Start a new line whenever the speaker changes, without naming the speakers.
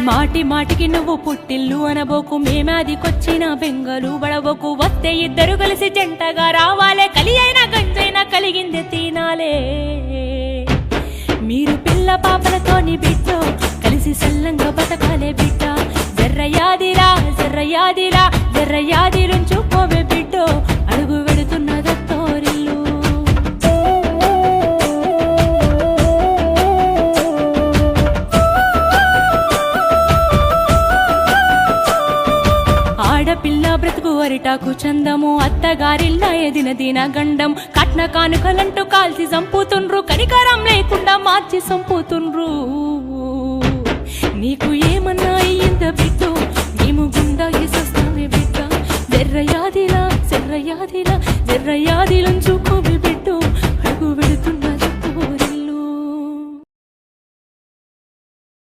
మాటి మాటికి నువ్వు పుట్టిల్లు అనబోకు, మేమాదికొచ్చిన బెంగలు బడబోకు. వస్తే ఇద్దరు కలిసి జంటగా రావాలే, కలి అయినా గంజైనా కలిగిందే తినాలే. మీరు పిల్ల పాపలతోని బిడ్డ కలిసి సల్లంగా బతకాలే బిడ్డ. జర్రయాదిరా జర్రయాదిరా జర్రయాదిరుంచుకోవే బిడ్డ, అడుగు వెడుతున్నదత్తోరిల్లు. ఆడపిల్ల బ్రతుకు అరిటాకు చందము, అత్తగారిల్లా ఎదిన దిన గండం. కట్న కానుకలంటూ కాల్చి చంపుతుండ్రు, కనికరం లేకుండా మార్చి చంపుతుండ్రు. నీకు ఏమన్నా అయ్యింద బిడ్డ, మేము గుండా వేసొస్తామే బిడ్డ. జర్రయాదిలా జర్రయాదిలా జర్రయాదిలుంచుకో